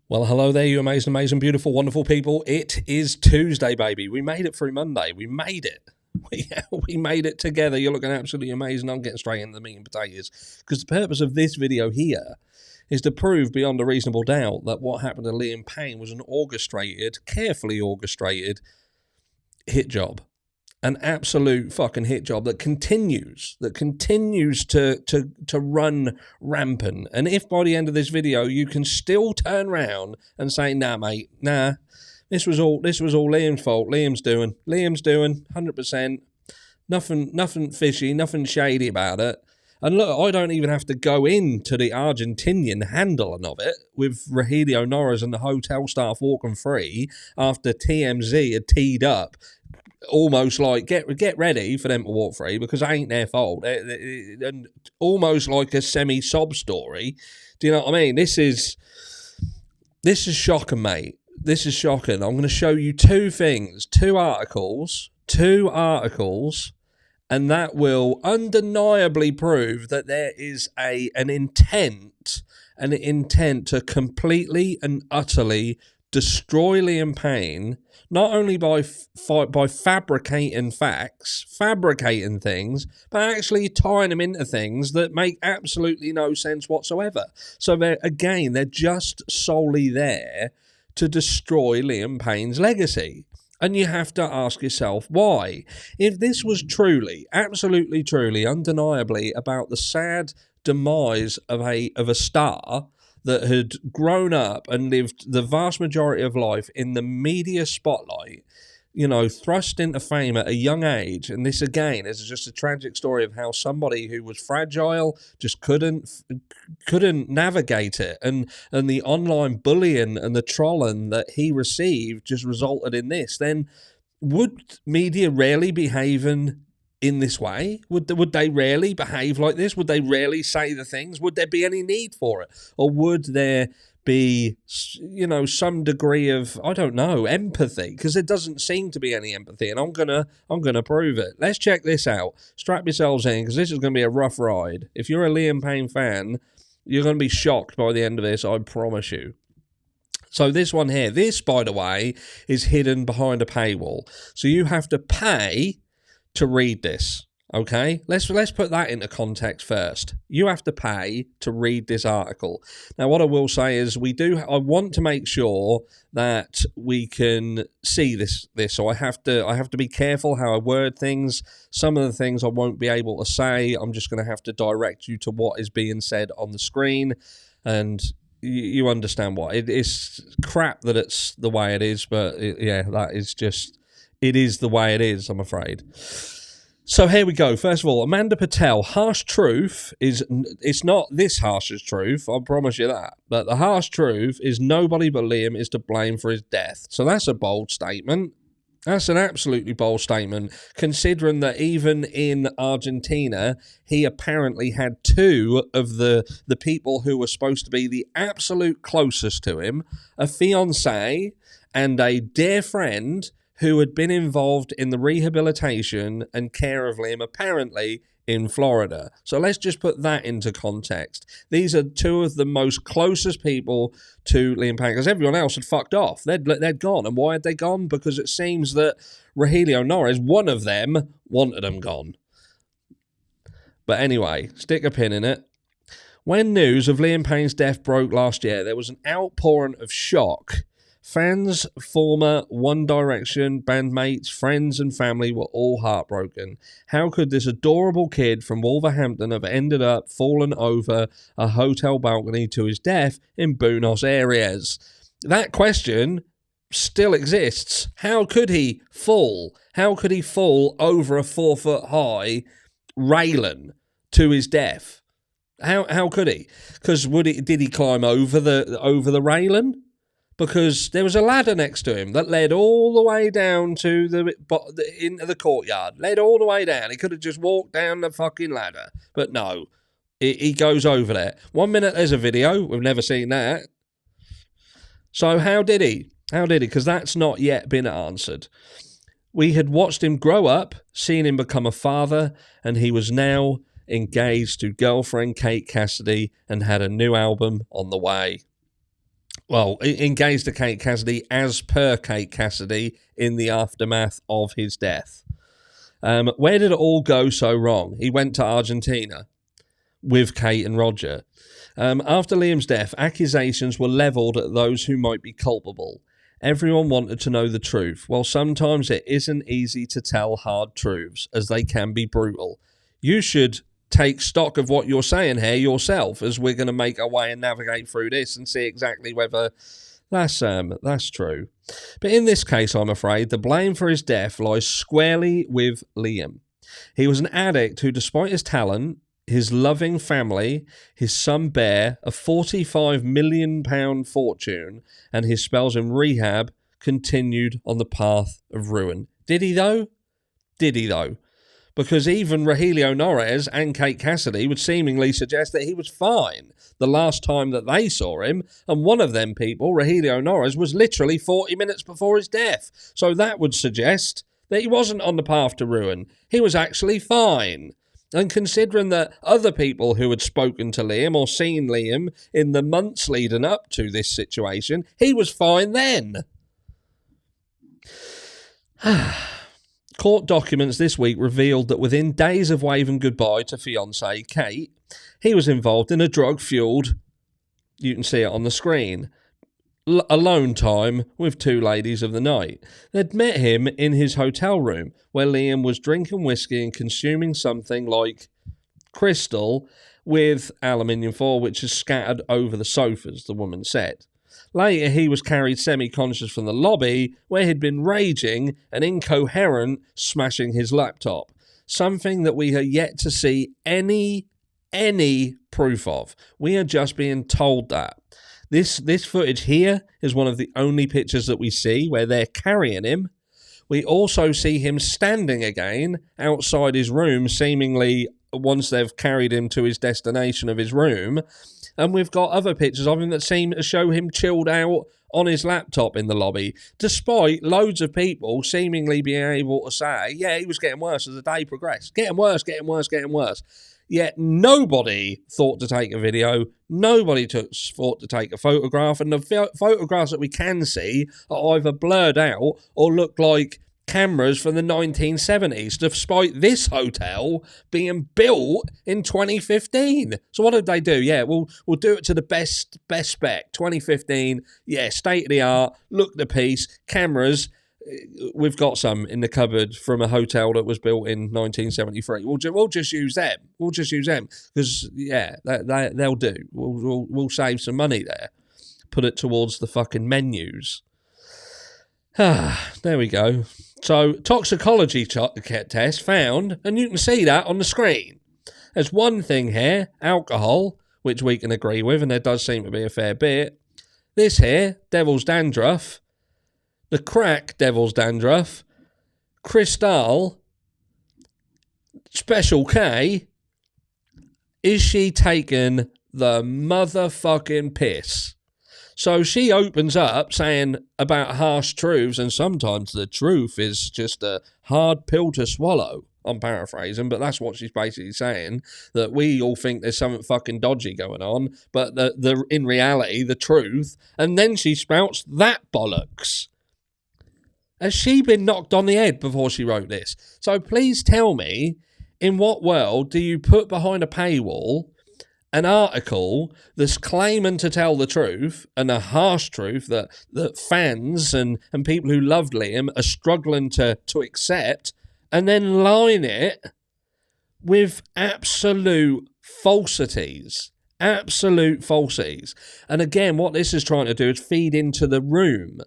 Well, hello there, you amazing, amazing, beautiful, wonderful people. It is Tuesday, baby. We made it through Monday. We made it. We made it together. You're looking absolutely amazing. I'm getting straight into the meat and potatoes because the purpose of this video here is to prove beyond a reasonable doubt that what happened to Liam Payne was an orchestrated, carefully orchestrated hit job. An absolute fucking hit job that continues to run rampant. And if by the end of this video you can still turn around and say, nah, mate, nah, this was all Liam's fault. Liam's doing 100%. Nothing fishy, nothing shady about it. And look, I don't even have to go into the Argentinian handling of it with Rogelio Norris and the hotel staff walking free after TMZ had teed up. Almost like get ready for them to walk free because it ain't their fault, and almost like a semi-sob story. Do you know what I mean? This is shocking, mate. This is shocking. I'm going to show you two things, two articles, and that will undeniably prove that there is an intent to completely and utterly destroy Liam Payne, not only by fabricating facts, fabricating things, but actually tying them into things that make absolutely no sense whatsoever. So they're just solely there to destroy Liam Payne's legacy. And you have to ask yourself why. If this was truly, absolutely truly, undeniably about the sad demise of a star that had grown up and lived the vast majority of life in the media spotlight, you know, thrust into fame at a young age. And this, again, is just a tragic story of how somebody who was fragile just couldn't navigate it. And the online bullying and the trolling that he received just resulted in this. Then would media rarely behaving in this way? Would they rarely behave like this? Would they rarely say the things? Would there be any need for it? Or would there be, you know, some degree of, I don't know, empathy? Because there doesn't seem to be any empathy, and I'm gonna prove it. Let's check this out. Strap yourselves in, because this is going to be a rough ride. If you're a Liam Payne fan, you're going to be shocked by the end of this, I promise you. So this one here, this, by the way, is hidden behind a paywall. So you have to pay to read this, okay? Let's put that into context first. You have to pay to read this article. Now, what I will say is I want to make sure that we can see this. So I have to be careful how I word things. Some of the things I won't be able to say. I'm just going to have to direct you to what is being said on the screen, and you understand what it is. Crap that it's the way it is, but that is just. It is the way it is, I'm afraid. So here we go. First of all, Amanda Patel, harsh truth is, it's not this harsh as truth, I promise you that. But the harsh truth is nobody but Liam is to blame for his death. So that's a bold statement. That's an absolutely bold statement, considering that even in Argentina, he apparently had two of the people who were supposed to be the absolute closest to him, a fiancé and a dear friend, who had been involved in the rehabilitation and care of Liam, apparently in Florida. So let's just put that into context. These are two of the most closest people to Liam Payne, because everyone else had fucked off. They'd gone. And why had they gone? Because it seems that Rogelio Norris, one of them, wanted them gone. But anyway, stick a pin in it. When news of Liam Payne's death broke last year, there was an outpouring of shock. Fans, former One Direction bandmates, friends and family were all heartbroken. How could this adorable kid from Wolverhampton have ended up falling over a hotel balcony to his death in Buenos Aires? That question still exists. How could he fall? How could he fall over a 4-foot-high railing to his death? How could he? Because did he climb over the railing? Because there was a ladder next to him that led all the way down to into the courtyard. Led all the way down. He could have just walked down the fucking ladder. But no, he goes over there. 1 minute there's a video. We've never seen that. So how did he? Because that's not yet been answered. We had watched him grow up, seen him become a father, and he was now engaged to girlfriend Kate Cassidy and had a new album on the way. Well, engaged to Kate Cassidy as per Kate Cassidy in the aftermath of his death. Where did it all go so wrong? He went to Argentina with Kate and Roger. After Liam's death, accusations were levelled at those who might be culpable. Everyone wanted to know the truth. While sometimes it isn't easy to tell hard truths, as they can be brutal. You should take stock of what you're saying here yourself, as we're going to make our way and navigate through this and see exactly whether that's true. But in this case, I'm afraid, the blame for his death lies squarely with Liam. He was an addict who, despite his talent, his loving family, his son Bear, a £45 million fortune, and his spells in rehab, continued on the path of ruin. Did he though? Did he though? Because even Rogelio Norris and Kate Cassidy would seemingly suggest that he was fine the last time that they saw him, and one of them people, Rogelio Norris, was literally 40 minutes before his death. So that would suggest that he wasn't on the path to ruin. He was actually fine. And considering that other people who had spoken to Liam or seen Liam in the months leading up to this situation, he was fine then. Court documents this week revealed that within days of waving goodbye to fiancée Kate, he was involved in a drug-fueled, you can see it on the screen, alone time with two ladies of the night. They'd met him in his hotel room where Liam was drinking whiskey and consuming something like crystal with aluminium foil, which is scattered over the sofas, the woman said. Later, he was carried semi-conscious from the lobby where he'd been raging and incoherent, smashing his laptop. Something that we are yet to see any proof of. We are just being told that. This footage here is one of the only pictures that we see where they're carrying him. We also see him standing again outside his room, seemingly once they've carried him to his destination of his room. And we've got other pictures of him that seem to show him chilled out on his laptop in the lobby, despite loads of people seemingly being able to say, yeah, he was getting worse as the day progressed. Getting worse. Yet nobody thought to take a video, nobody thought to take a photograph, and the photographs that we can see are either blurred out or look like cameras from the 1970s, despite this hotel being built in 2015. So what did they do? Yeah, we'll do it to the best spec. 2015, yeah, state of the art, look the piece, cameras. We've got some in the cupboard from a hotel that was built in 1973. We'll just use them. Because yeah, they'll do. We'll save some money there. Put it towards the fucking menus. There we go. So toxicology test found, and you can see that on the screen. There's one thing here, alcohol, which we can agree with, and there does seem to be a fair bit. This here, devil's dandruff. The crack, devil's dandruff. Crystal, Special K. Is she taking the motherfucking piss? So she opens up saying about harsh truths, and sometimes the truth is just a hard pill to swallow. I'm paraphrasing, but that's what she's basically saying, that we all think there's something fucking dodgy going on, but the in reality, the truth, and then she spouts that bollocks. Has she been knocked on the head before she wrote this? So please tell me, in what world do you put behind a paywall an article that's claiming to tell the truth, and a harsh truth that fans and people who loved Liam are struggling to accept, and then line it with absolute falsities. Absolute falsities. And again, what this is trying to do is feed into the room,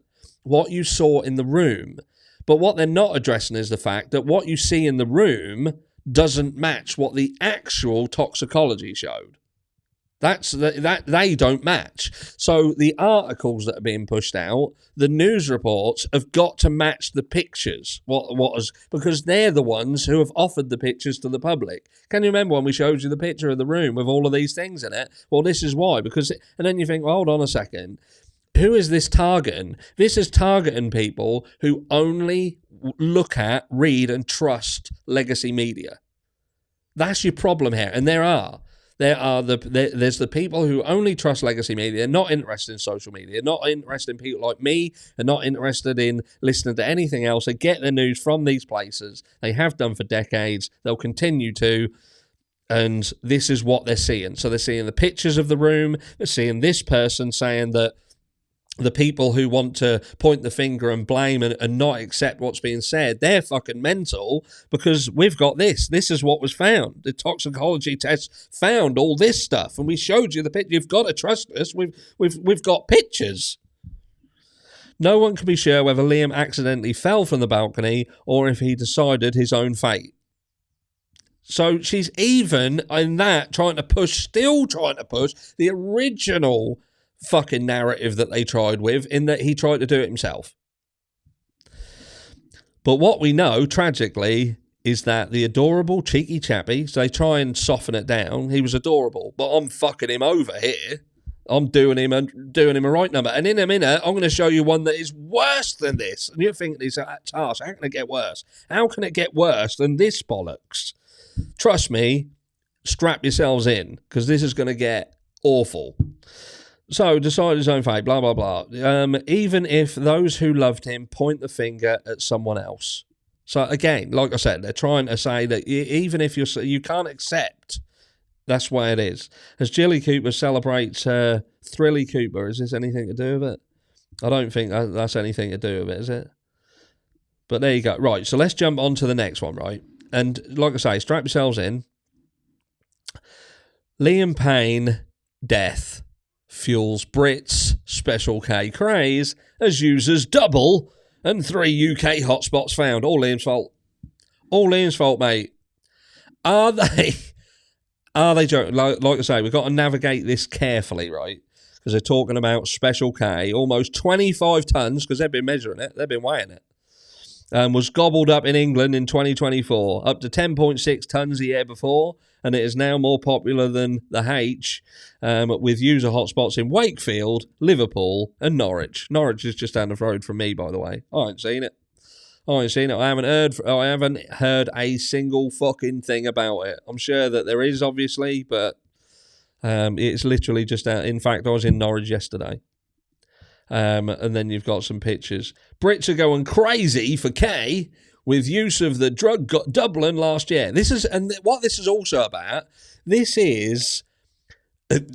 what you saw in the room. But what they're not addressing is the fact that what you see in the room doesn't match what the actual toxicology showed. That they don't match. So the articles that are being pushed out, the news reports have got to match the pictures. Because they're the ones who have offered the pictures to the public. Can you remember when we showed you the picture of the room with all of these things in it? Well, this is why. And then you think, well, hold on a second. Who is this targeting? This is targeting people who only look at, read, and trust legacy media. That's your problem here, and there are. There's the people who only trust legacy media. They're not interested in social media. Not interested in people like me. They're not interested in listening to anything else. They get their news from these places. They have done for decades. They'll continue to. And this is what they're seeing. So they're seeing the pictures of the room. They're seeing this person saying that the people who want to point the finger and blame and not accept what's being said, they're fucking mental because we've got this. This is what was found. The toxicology test found all this stuff, and we showed you the picture. You've got to trust us. We've got pictures. No one can be sure whether Liam accidentally fell from the balcony or if he decided his own fate. So she's even in that still trying to push the original fucking narrative that they tried with, in that he tried to do it himself. But what we know, tragically, is that the adorable, cheeky chappy, so they try and soften it down. He was adorable, but I'm fucking him over here. I'm doing him a right number. And in a minute, I'm going to show you one that is worse than this. And you're thinking, that's harsh. How can it get worse? How can it get worse than this bollocks? Trust me, strap yourselves in, because this is going to get awful. So, decide his own fate, blah, blah, blah. Even if those who loved him point the finger at someone else. So, again, like I said, they're trying to say that even if you can't accept, that's why it is. As Jilly Cooper celebrates Thrilly Cooper, is this anything to do with it? I don't think that's anything to do with it, is it? But there you go. Right, so let's jump on to the next one, right? And like I say, strap yourselves in. Liam Payne death fuels Brits Special K craze as users double and 3 UK hotspots found. All Liam's fault. All Liam's fault, mate. Are they joking? Like I say, we've got to navigate this carefully, right? Because they're talking about Special K, almost 25 tonnes, because they've been measuring it, they've been weighing it. Was gobbled up in England in 2024, up to 10.6 tonnes the year before, and it is now more popular than the H, with user hotspots in Wakefield, Liverpool, and Norwich. Norwich is just down the road from me, by the way. I ain't seen it. I haven't heard a single fucking thing about it. I'm sure that there is, obviously, but it's literally just out. In fact, I was in Norwich yesterday. And then you've got some pictures. Brits are going crazy for K with use of the drug Dublin last year. What this is also about. This is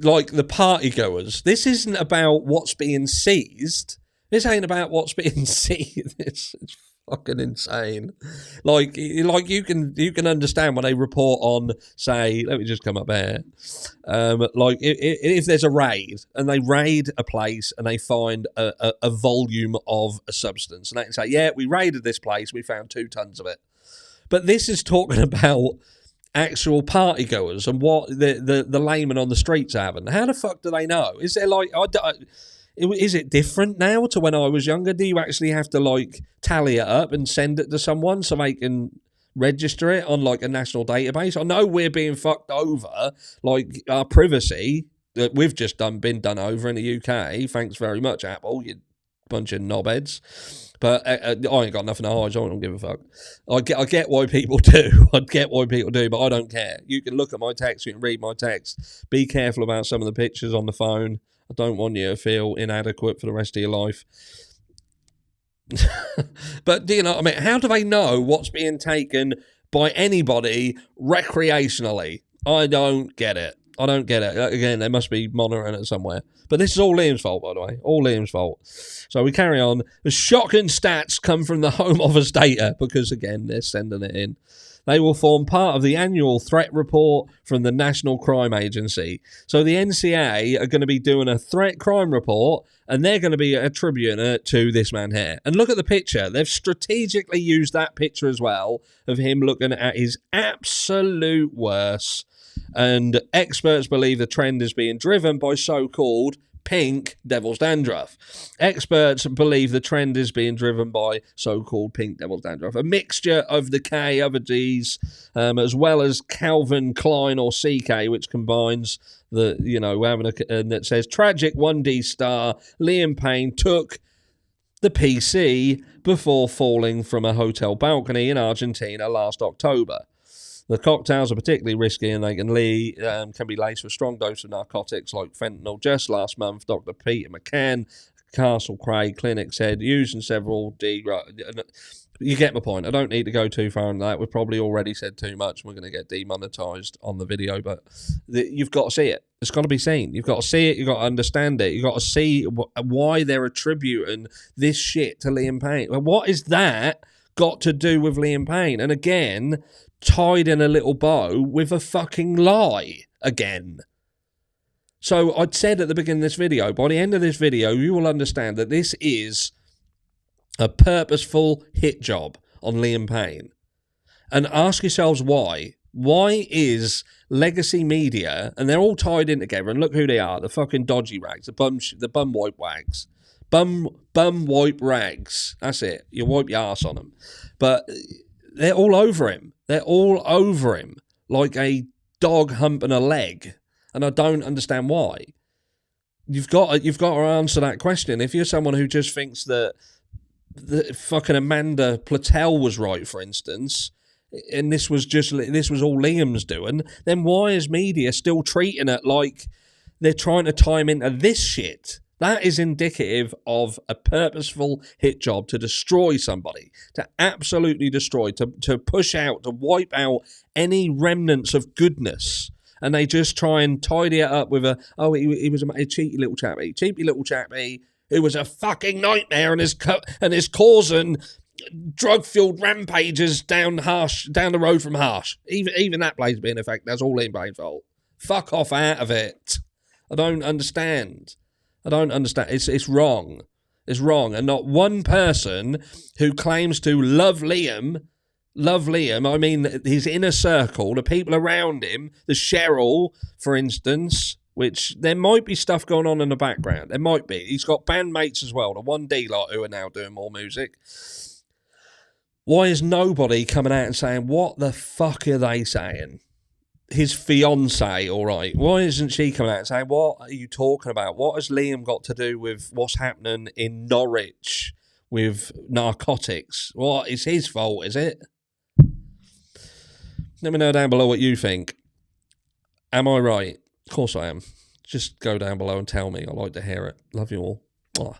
like the party goers. This isn't about what's being seized. This ain't about what's being seized. It's fucking insane. Like you can understand when they report on, say, let me just come up here. Like if there's a raid and they raid a place and they find a volume of a substance, and they can say, yeah, we raided this place, we found 2 tonnes of it. But this is talking about actual party goers and what the layman on the streets are having. How the fuck do they know? Is there like is it different now to when I was younger? Do you actually have to like tally it up and send it to someone so they can register it on like a national database? I know we're being fucked over, like our privacy that we've just been done over in the UK. Thanks very much, Apple, you bunch of knobheads. But I ain't got nothing to hide, so I don't give a fuck. I get why people do. I get why people do, but I don't care. You can look at my text, you can read my text. Be careful about some of the pictures on the phone. I don't want you to feel inadequate for the rest of your life. But do you know what I mean? How do they know what's being taken by anybody recreationally? I don't get it. Again, they must be monitoring it somewhere. But this is all Liam's fault, by the way. All Liam's fault. So we carry on. The shocking stats come from the Home Office data because, again, they're sending it in. They will form part of the annual threat report from the National Crime Agency. So the NCA are going to be doing a threat crime report, and they're going to be attributing it to this man here. And look at the picture. They've strategically used that picture as well of him looking at his absolute worst. And experts believe the trend is being driven by so-called pink devil's dandruff. Experts believe the trend is being driven by so-called pink devil's dandruff, a mixture of the K, other Ds, as well as Calvin Klein or CK, which combines the, having and that says tragic 1D star Liam Payne took the PC before falling from a hotel balcony in Argentina last October. The cocktails are particularly risky and they can be laced with strong dose of narcotics like fentanyl. Just last month, Dr. Peter McCann, Castle Craig Clinic, said using several you get my point. I don't need to go too far on that. We've probably already said too much. We're going to get demonetized on the video, but you've got to see it. It's got to be seen. You've got to see it. You've got to understand it. You've got to see why they're attributing this shit to Liam Payne. Well, what is that got to do with Liam Payne? And again, tied in a little bow with a fucking lie again. So I'd said at the beginning of this video, by the end of this video, you will understand that this is a purposeful hit job on Liam Payne. And ask yourselves why. Why is legacy media, and they're all tied in together, and look who they are, the fucking dodgy rags, the bum wipe wags. Bum wipe rags. That's it. You wipe your ass on them. But they're all over him. They're all over him like a dog humping a leg. And I don't understand why. You've got to answer that question. If you're someone who just thinks that the fucking Amanda Platel was right, for instance, and this was all Liam's doing, then why is media still treating it like they're trying to tie him into this shit? That is indicative of a purposeful hit job to destroy somebody, to absolutely destroy, to push out, to wipe out any remnants of goodness. And they just try and tidy it up with he was a cheeky little chappy, who was a fucking nightmare and is causing drug-fueled rampages down the road from Harsh. Even that place being in effect, that's all Liam Payne's fault. Fuck off out of it. I don't understand. It's wrong. It's wrong. And not one person who claims to love Liam, I mean his inner circle, the people around him, the Cheryl, for instance, which there might be stuff going on in the background. There might be. He's got bandmates as well, the 1D lot who are now doing more music. Why is nobody coming out and saying, what the fuck are they saying? His fiancée, all right. Why isn't she coming out and saying, what are you talking about? What has Liam got to do with what's happening in Norwich with narcotics? What is his fault, is it? Let me know down below what you think. Am I right? Of course I am. Just go down below and tell me. I like to hear it. Love you all. Mwah.